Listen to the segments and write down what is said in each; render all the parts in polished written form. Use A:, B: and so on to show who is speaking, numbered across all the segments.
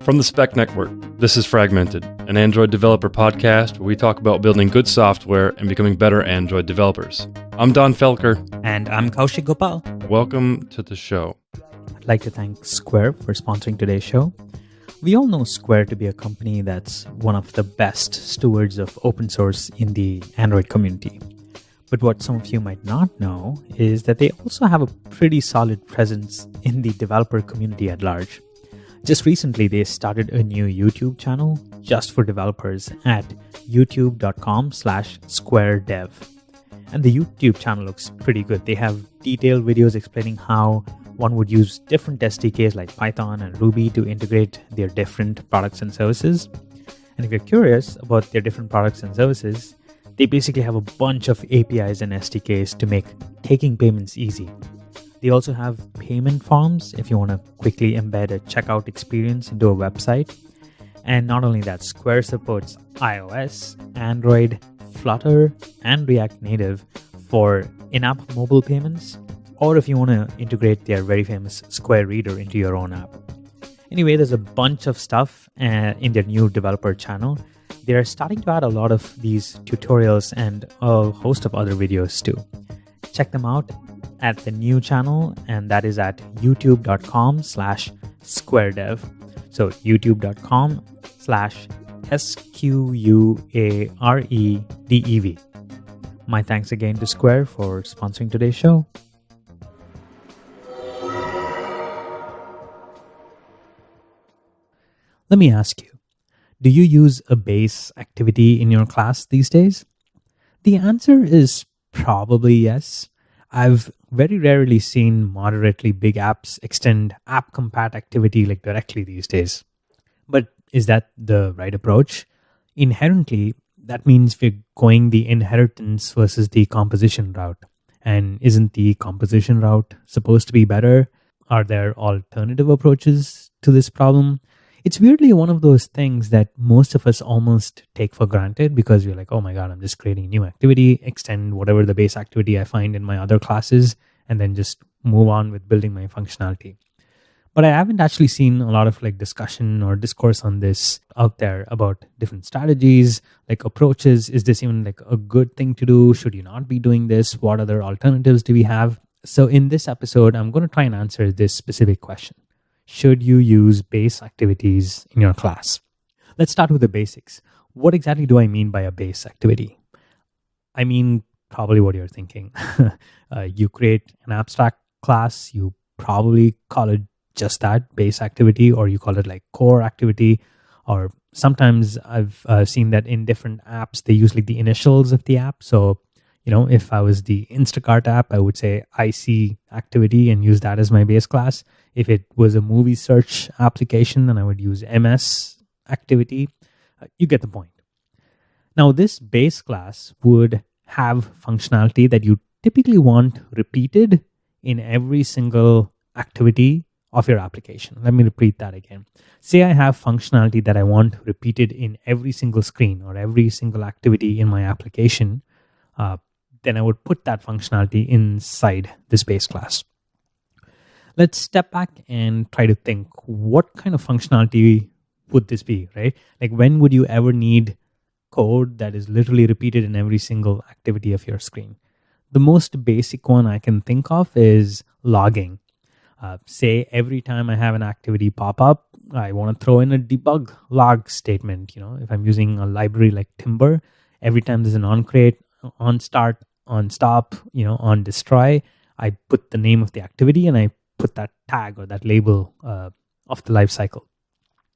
A: From the Spec Network, this is Fragmented, an Android developer podcast where we talk about building good software and becoming better Android developers. I'm Don Felker.
B: And I'm Kaushik Gopal.
A: Welcome to the show.
B: I'd like to thank Square for sponsoring today's show. We all know Square to be a company that's one of the best stewards of open source in the Android community. But what some of you might not know is that they also have a pretty solid presence in the developer community at large. Just recently, they started a new YouTube channel just for developers at youtube.com/squaredev. And the YouTube channel looks pretty good. They have detailed videos explaining how one would use different SDKs like Python and Ruby to integrate their different products and services. And if you're curious about their different products and services, they basically have a bunch of APIs and SDKs to make taking payments easy. They also have payment forms if you want to quickly embed a checkout experience into a website. And not only that, Square supports iOS, Android, Flutter, and React Native for in-app mobile payments, or if you want to integrate their very famous Square Reader into your own app. Anyway, there's a bunch of stuff in their new developer channel. They're starting to add a lot of these tutorials and a host of other videos too. Check them out at the new channel, and that is at youtube.com/squaredev. So youtube.com/squaredev. My thanks again to Square for sponsoring today's show. Let me ask you, do you use a base activity in your class these days? The answer is probably yes. I've very rarely seen moderately big apps extend app compat activity like directly these days. But is that the right approach? Inherently, that means we're going the inheritance versus the composition route. And isn't the composition route supposed to be better? Are there alternative approaches to this problem? It's weirdly one of those things that most of us almost take for granted because we're like, oh my God, I'm just creating a new activity, extend whatever the base activity I find in my other classes, and then just move on with building my functionality. But I haven't actually seen a lot of discussion or discourse on this out there about different strategies, approaches. Is this even a good thing to do? Should you not be doing this? What other alternatives do we have? So in this episode, I'm going to try and answer this specific question. Should you use base activities in your class? Let's start with the basics. What exactly do I mean by a base activity? I mean, probably what you're thinking. You create an abstract class, you probably call it just that, base activity, or you call it core activity, or sometimes I've seen that in different apps, they use the initials of the app. So, if I was the Instacart app, I would say IC activity and use that as my base class. If it was a movie search application, then I would use MS activity. You get the point. Now, this base class would have functionality that you typically want repeated in every single activity of your application. Let me repeat that again. Say I have functionality that I want repeated in every single screen or every single activity in my application. Then I would put that functionality inside this base class. Let's step back and try to think, what kind of functionality would this be, right? When would you ever need code that is literally repeated in every single activity of your screen? The most basic one I can think of is logging. Say every time I have an activity pop up, I want to throw in a debug log statement. If I'm using a library like Timber, every time there's an on create, on start, on stop, on destroy, I put the name of the activity and I put that tag or that label of the life cycle.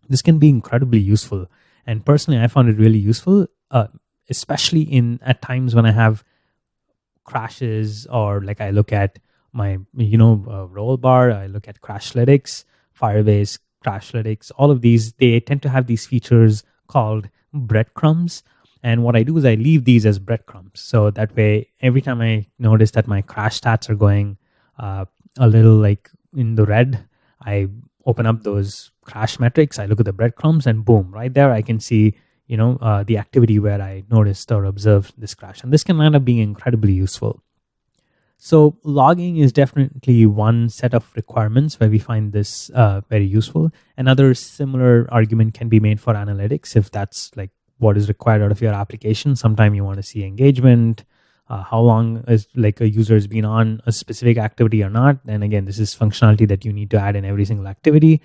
B: This can be incredibly useful. And personally, I found it really useful, especially at times when I have crashes or I look at my, roll bar, I look at Crashlytics, Firebase, Crashlytics, all of these, they tend to have these features called breadcrumbs. And what I do is I leave these as breadcrumbs. So that way, every time I notice that my crash stats are going a little in the red, I open up those crash metrics, I look at the breadcrumbs, and boom, right there I can see, the activity where I noticed or observed this crash. And this can end up being incredibly useful. So logging is definitely one set of requirements where we find this very useful. Another similar argument can be made for analytics if that's like what is required out of your application. Sometimes you want to see engagement, how long is like a user has been on a specific activity or not. And again, this is functionality that you need to add in every single activity.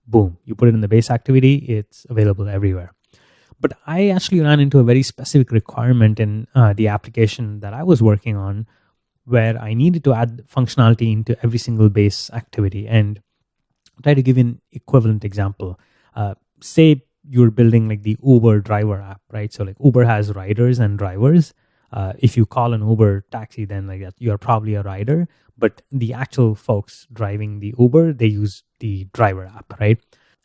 B: Boom, you put it in the base activity, it's available everywhere. But I actually ran into a very specific requirement in the application that I was working on, where I needed to add functionality into every single base activity. And I'll try to give an equivalent example. Say you're building like the Uber driver app, right? So like Uber has riders and drivers. If you call an Uber taxi, then like that, you're probably a rider. But the actual folks driving the Uber, they use the driver app, right?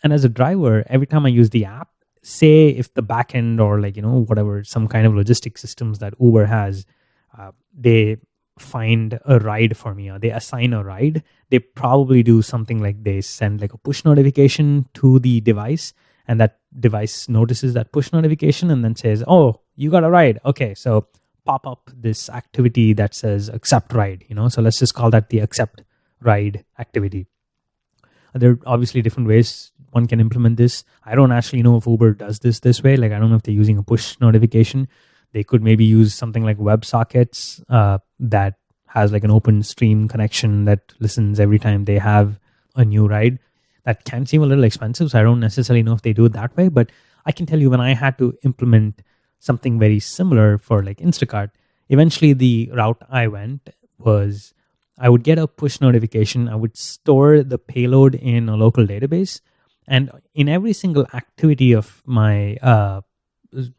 B: And as a driver, every time I use the app, say if the backend or like, whatever, some kind of logistic systems that Uber has, they find a ride for me or they assign a ride, they probably do something like they send like a push notification to the device, and that device notices that push notification and then says, oh, you got a ride. Okay, so pop up this activity that says accept ride, so let's just call that the accept ride activity. There are obviously different ways one can implement this. I don't actually know if Uber does this way. Like, I don't know if they're using a push notification. They could maybe use something like WebSockets that has like an open stream connection that listens every time they have a new ride. That can seem a little expensive, so I don't necessarily know if they do it that way. But I can tell you, when I had to implement something very similar for like Instacart, eventually the route I went was I would get a push notification. I would store the payload in a local database. And in every single activity of my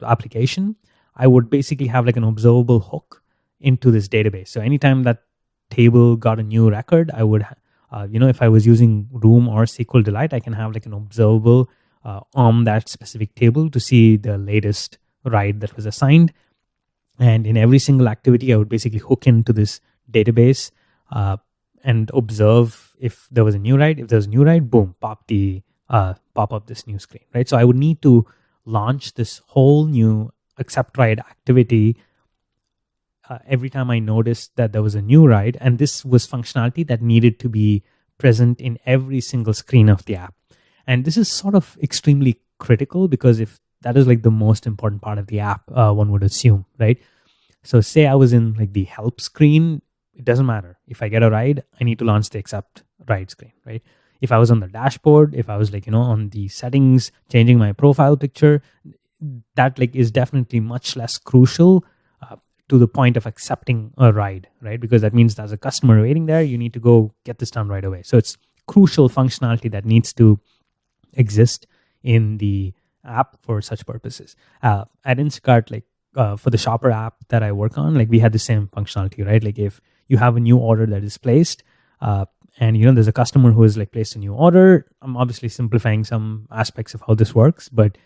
B: application, I would basically have like an observable hook into this database. So anytime that table got a new record, I would, if I was using Room or SQLite, I can have like an observable on that specific table to see the latest ride that was assigned. And in every single activity, I would basically hook into this database and observe if there was a new ride. If there was a new ride, boom, pop up this new screen, right? So I would need to launch this whole new accept ride activity every time I noticed that there was a new ride. And this was functionality that needed to be present in every single screen of the app. And this is sort of extremely critical, because if that is like the most important part of the app, one would assume, right? So say I was in like the help screen, it doesn't matter. If I get a ride, I need to launch the accept ride screen, right? If I was on the dashboard, if I was like, on the settings, changing my profile picture, that like is definitely much less crucial to the point of accepting a ride, right? Because that means there's a customer waiting there. You need to go get this done right away. So it's crucial functionality that needs to exist in the app for such purposes. At Instacart, like for the shopper app that I work on, like we had the same functionality, right? Like if you have a new order that is placed, and there's a customer who has like placed a new order. I'm obviously simplifying some aspects of how this works, but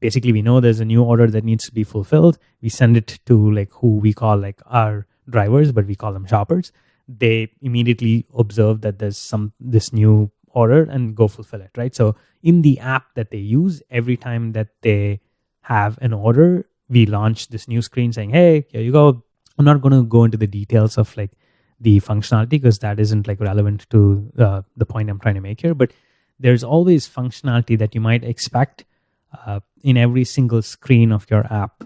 B: basically we know there's a new order that needs to be fulfilled. We send it to like who we call like our drivers, but we call them shoppers. They immediately observe that there's this new order and go fulfill it, right? So in the app that they use, every time that they have an order, we launch this new screen saying, hey, here you go. I'm not going to go into the details of like the functionality because that isn't like relevant to the point I'm trying to make here. But there's always functionality that you might expect in every single screen of your app.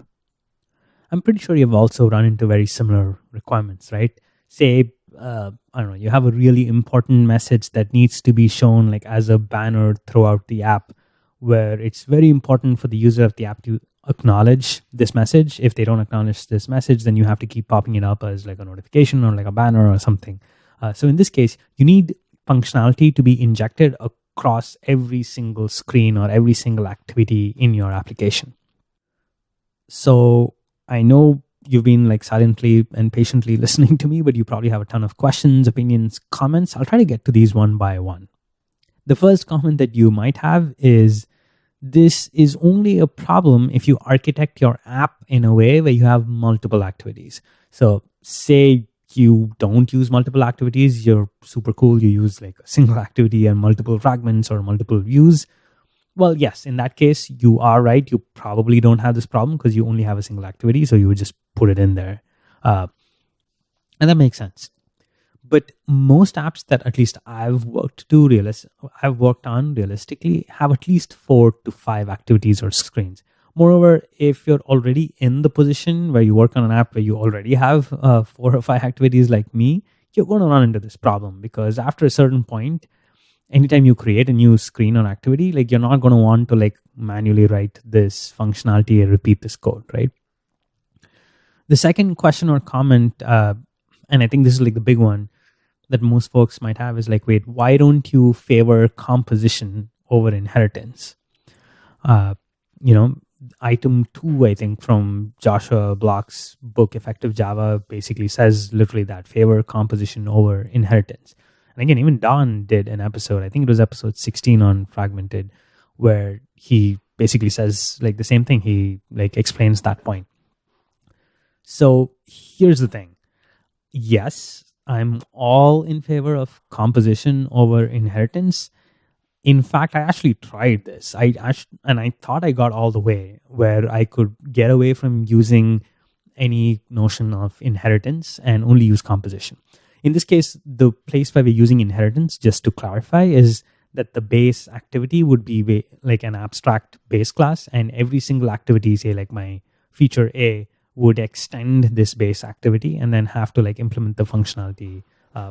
B: I'm pretty sure you've also run into very similar requirements, right? Say, I don't know, you have a really important message that needs to be shown like as a banner throughout the app, where it's very important for the user of the app to acknowledge this message. If they don't acknowledge this message, then you have to keep popping it up as like a notification or like a banner or something. So in this case, you need functionality to be injected across every single screen or every single activity in your application. So I know you've been like silently and patiently listening to me, but you probably have a ton of questions, opinions, comments. I'll try to get to these one by one. The first comment that you might have is, this is only a problem if you architect your app in a way where you have multiple activities. So say you don't use multiple activities, you're super cool, you use like a single activity and multiple fragments or multiple views. Well, yes, in that case, you are right. You probably don't have this problem because you only have a single activity. So you would just put it in there. And that makes sense. But most apps that at least I've worked on realistically have at least 4 to 5 activities or screens. Moreover, if you're already in the position where you work on an app where you already have 4 or 5 activities like me, you're going to run into this problem, because after a certain point, anytime you create a new screen or activity, like you're not going to want to like manually write this functionality and repeat this code, right? The second question or comment, and I think this is like the big one that most folks might have, is like, wait, why don't you favor composition over inheritance? Item 2, I think, from Joshua Block's book, Effective Java, basically says literally that: favor composition over inheritance. And again, even Don did an episode, I think it was episode 16 on Fragmented, where he basically says like the same thing. He like explains that point. So here's the thing. Yes, I'm all in favor of composition over inheritance. In fact, I actually tried this. I thought I got all the way where I could get away from using any notion of inheritance and only use composition. In this case, the place where we're using inheritance, just to clarify, is that the base activity would be like an abstract base class, and every single activity, say like my feature A, would extend this base activity and then have to like implement the functionality,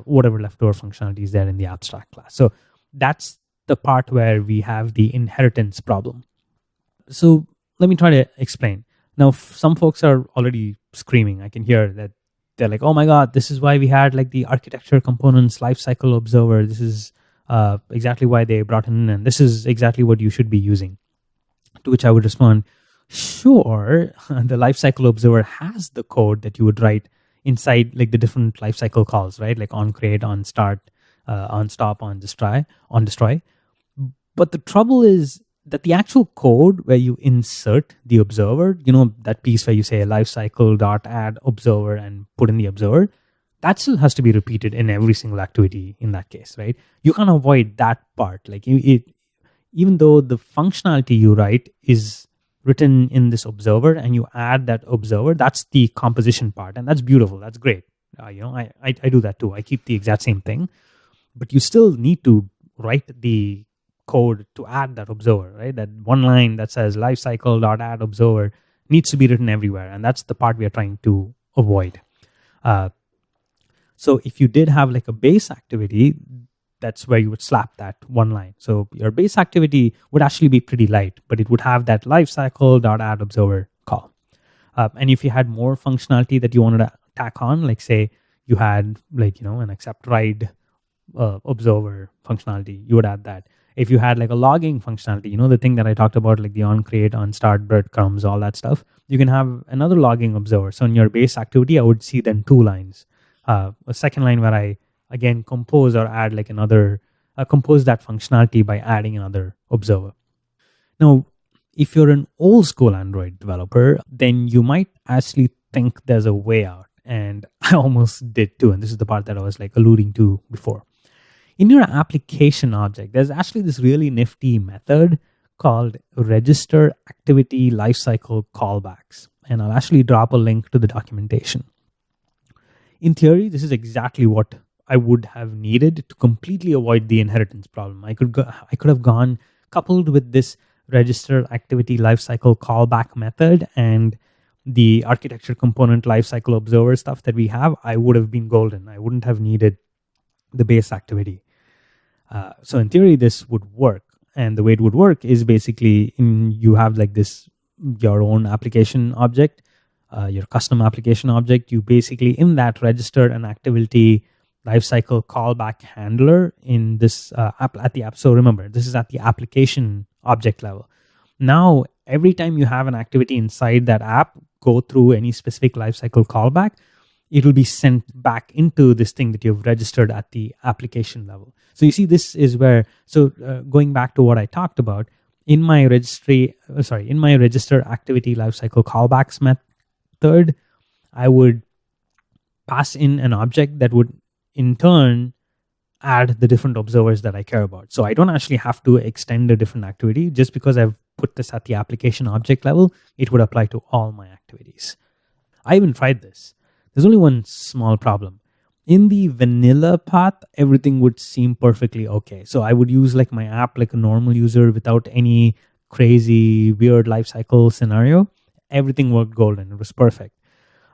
B: whatever leftover functionality is there in the abstract class. So that's the part where we have the inheritance problem. So let me try to explain. Now, some folks are already screaming. I can hear that they're like, oh my God, this is why we had like the architecture components lifecycle observer. This is exactly why they brought in, and this is exactly what you should be using. To which I would respond, sure, the lifecycle observer has the code that you would write inside like the different lifecycle calls, right? Like on create, on start, on stop, on destroy. But the trouble is that the actual code where you insert the observer, that piece where you say lifecycle.add observer and put in the observer, that still has to be repeated in every single activity in that case, right? You can't avoid that part. Like even though the functionality you write is written in this observer and you add that observer, that's the composition part. And that's beautiful. That's great. I do that too. I keep the exact same thing, but you still need to write the code to add that observer, right? That one line that says lifecycle.add observer needs to be written everywhere. And that's the part we are trying to avoid. So if you did have like a base activity, that's where you would slap that one line. So your base activity would actually be pretty light, but it would have that lifecycle.add observer call. And if you had more functionality that you wanted to tack on, like say you had like, an accept ride observer functionality, you would add that. If you had like a logging functionality, the thing that I talked about, like the on create, on start, breadcrumbs, all that stuff, you can have another logging observer. So in your base activity, I would see then 2 lines. A second line where I again compose or add like another, compose that functionality by adding another observer. Now, if you're an old school Android developer, then you might actually think there's a way out. And I almost did too. And this is the part that I was like alluding to before. In your application object, there's actually this really nifty method called register activity lifecycle callbacks. And I'll actually drop a link to the documentation. In theory, this is exactly what I would have needed to completely avoid the inheritance problem. I could have gone coupled with this register activity lifecycle callback method and the architecture component lifecycle observer stuff that we have. I would have been golden. I wouldn't have needed the base activity. So in theory, this would work. And the way it would work is basically you have like this, your own application object, your custom application object. You basically in that register an activity lifecycle callback handler in this app at the app. So remember, this is at the application object level. Now, every time you have an activity inside that app go through any specific lifecycle callback, it will be sent back into this thing that you've registered at the application level. So you see, this is where, going back to what I talked about, in my register activity lifecycle callbacks method, I would pass in an object that would in turn add the different observers that I care about. So I don't actually have to extend a different activity. Just because I've put this at the application object level, it would apply to all my activities. I even tried this. There's only one small problem. In the vanilla path, everything would seem perfectly okay. So I would use like my app like a normal user without any crazy weird life cycle scenario. Everything worked golden. It was perfect.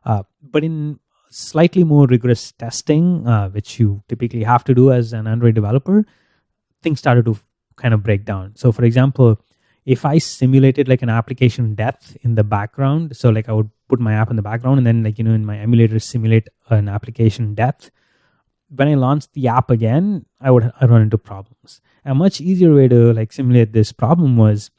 B: But in slightly more rigorous testing, which you typically have to do as an Android developer, things started to kind of break down. So, for example, if I simulated like an application death in the background, so like I would put my app in the background and then like, in my emulator simulate an application death, when I launched the app again, I run into problems. A much easier way to like simulate this problem was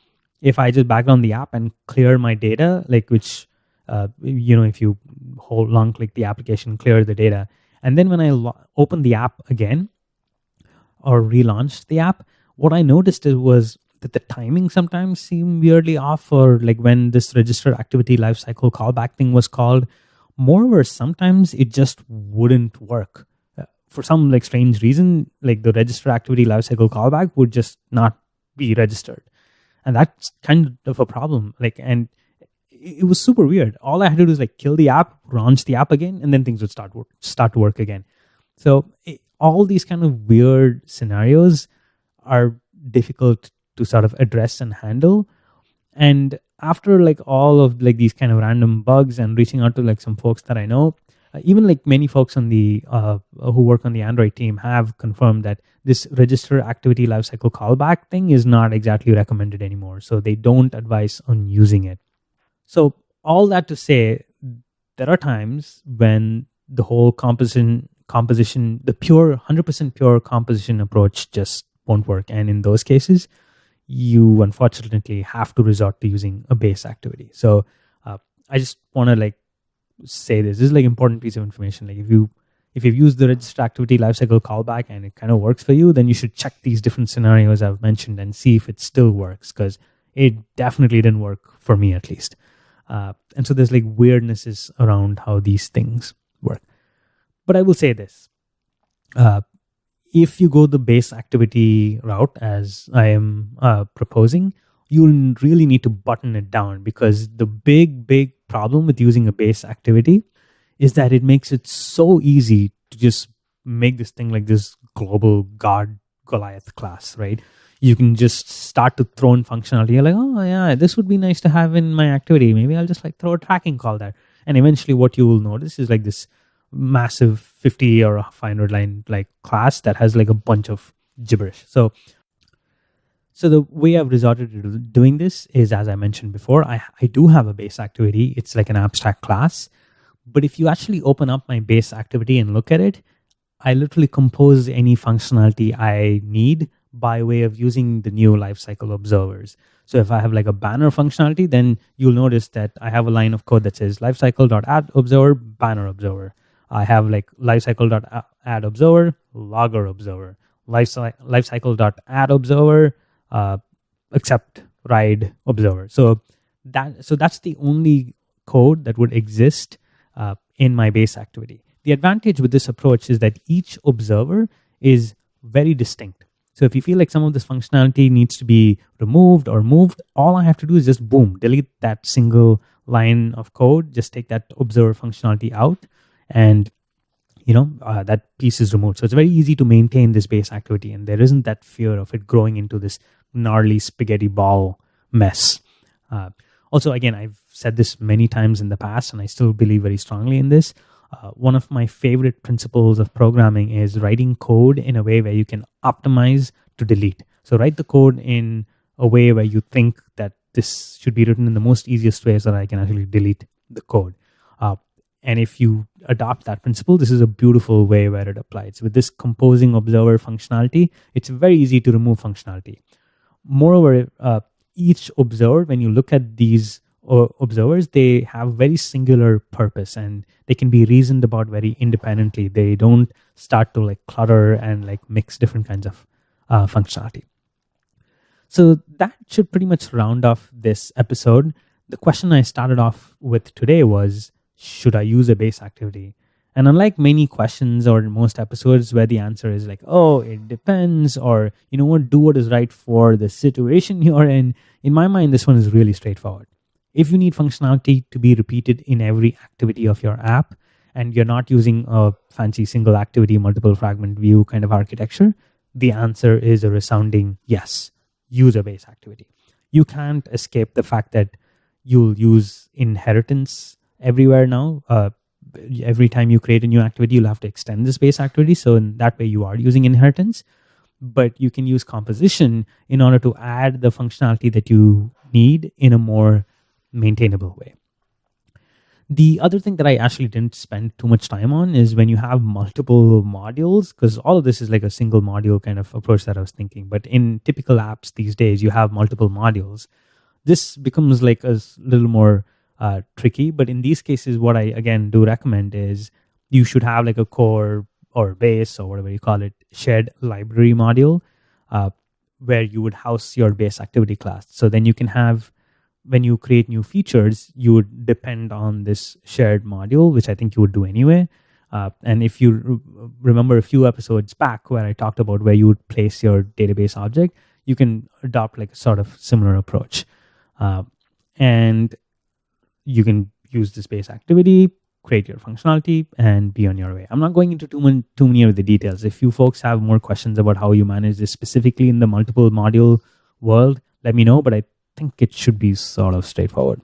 B: if I just background the app and clear my data, like which, if you hold long click the application, clear the data. And then when I open the app again or relaunched the app, what I noticed was that the timing sometimes seemed weirdly off, or like when this register activity lifecycle callback thing was called. Moreover, sometimes it just wouldn't work. For some like strange reason, like the register activity lifecycle callback would just not be registered. And that's kind of a problem. And it was super weird. All I had to do is like kill the app, launch the app again, and then things would start to work again. So all these kind of weird scenarios are difficult to sort of address and handle. And after like all of like these kind of random bugs and reaching out to like some folks that I know, even like many folks on the who work on the Android team have confirmed that this register activity lifecycle callback thing is not exactly recommended anymore. So they don't advise on using it. So all that to say, there are times when the whole composition, the pure 100% pure composition approach just won't work. And in those cases, you unfortunately have to resort to using a base activity. So I just want to like say this is like important piece of information. Like if you've used the register activity lifecycle callback and it kind of works for you, then you should check these different scenarios I've mentioned and see if it still works, because it definitely didn't work for me at least. And so there's like weirdnesses around how these things work. But I will say this. If you go the base activity route, as I am proposing, you'll really need to button it down, because the big problem with using a base activity is that it makes it so easy to just make this thing like this global God Goliath class, right? You can just start to throw in functionality. You're like, oh yeah, this would be nice to have in my activity. Maybe I'll just like throw a tracking call there. And eventually what you will notice is like this massive 50 or 500 line like class that has like a bunch of gibberish. So the way I've resorted to doing this is, as I mentioned before, I do have a base activity. It's like an abstract class. But if you actually open up my base activity and look at it, I literally compose any functionality I need by way of using the new lifecycle observers. So if I have like a banner functionality, then you'll notice that I have a line of code that says lifecycle.add observer, banner observer. I have like lifecycle.add observer, logger observer, lifecycle.add observer, accept ride observer. So that's the only code that would exist in my base activity. The advantage with this approach is that each observer is very distinct. So if you feel like some of this functionality needs to be removed or moved, all I have to do is just delete that single line of code, just take that observer functionality out, and that piece is removed. So it's very easy to maintain this base activity, and there isn't that fear of it growing into this gnarly spaghetti ball mess. Also, again, I've said this many times in the past, and I still believe very strongly in this. One of my favorite principles of programming is writing code in a way where you can optimize to delete. So write the code in a way where you think that this should be written in the most easiest way so that I can actually delete the code. And if you adopt that principle, this is a beautiful way where it applies. With this composing observer functionality, it's very easy to remove functionality. Moreover, each observer, when you look at these observers, they have very singular purpose and they can be reasoned about very independently. They don't start to like clutter and like mix different kinds of functionality. So that should pretty much round off this episode. The question I started off with today was, should I use a base activity? And unlike many questions or most episodes where the answer is like, oh, it depends, or, do what is right for the situation you're in my mind, this one is really straightforward. If you need functionality to be repeated in every activity of your app, and you're not using a fancy single activity, multiple fragment view kind of architecture, the answer is a resounding yes. Use a base activity. You can't escape the fact that you'll use inheritance everywhere now. Every time you create a new activity, you'll have to extend this base activity. So in that way, you are using inheritance. But you can use composition in order to add the functionality that you need in a more maintainable way. The other thing that I actually didn't spend too much time on is when you have multiple modules, because all of this is like a single module kind of approach that I was thinking. But in typical apps these days, you have multiple modules. This becomes like a little more tricky. But in these cases, what I, again, do recommend is you should have like a core or base or whatever you call it, shared library module where you would house your base activity class. So then you can have, when you create new features, you would depend on this shared module, which I think you would do anyway. And if you remember a few episodes back where I talked about where you would place your database object, you can adopt like a sort of similar approach. And you can use this base activity, create your functionality, and be on your way. I'm not going into too many of the details. If you folks have more questions about how you manage this specifically in the multiple module world, let me know, but I think it should be sort of straightforward.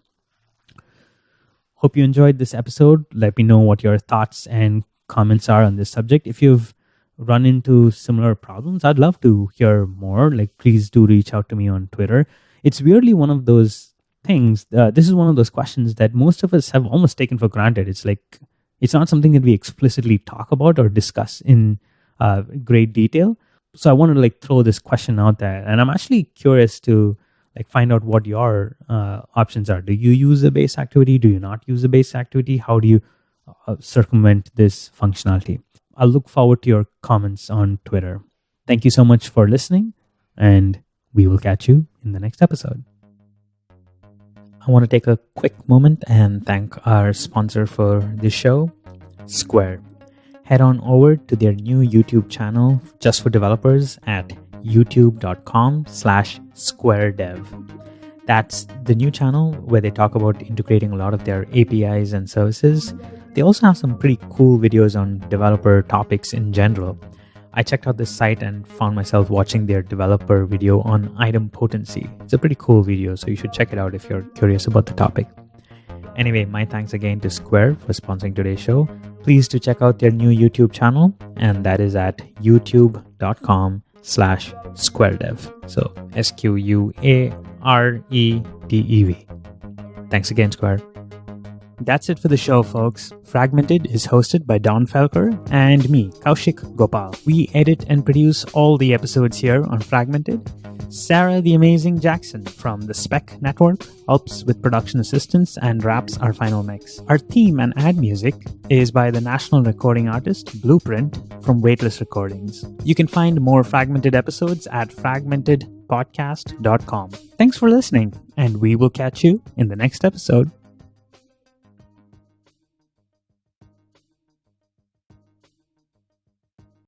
B: Hope you enjoyed this episode. Let me know what your thoughts and comments are on this subject. If you've run into similar problems, I'd love to hear more. Like, please do reach out to me on Twitter. It's weirdly one of those things. This is one of those questions that most of us have almost taken for granted. It's like, it's not something that we explicitly talk about or discuss in great detail. So I wanted to like throw this question out there, and I'm actually curious to like find out what your options are. Do you use a base activity? Do you not use a base activity? How do you circumvent this functionality? I'll look forward to your comments on Twitter. Thank you so much for listening, and we will catch you in the next episode. I want to take a quick moment and thank our sponsor for this show, Square. Head on over to their new YouTube channel just for developers at youtube.com/squaredev. That's the new channel where they talk about integrating a lot of their APIs and services. They also have some pretty cool videos on developer topics in general. I checked out this site and found myself watching their developer video on item potency. It's a pretty cool video, so you should check it out if you're curious about the topic. Anyway, my thanks again to Square for sponsoring today's show. Please do check out their new YouTube channel, and that is at youtube.com/squaredev. So SQUAREDEV. Thanks again, Square. That's it for the show, folks. Fragmented is hosted by Don Felker and me, Kaushik Gopal. We edit and produce all the episodes here on Fragmented. Sarah the Amazing Jackson from the Spec Network helps with production assistance and wraps our final mix. Our theme and ad music is by the national recording artist Blueprint from Weightless Recordings. You can find more Fragmented episodes at fragmentedpodcast.com. Thanks for listening, and we will catch you in the next episode.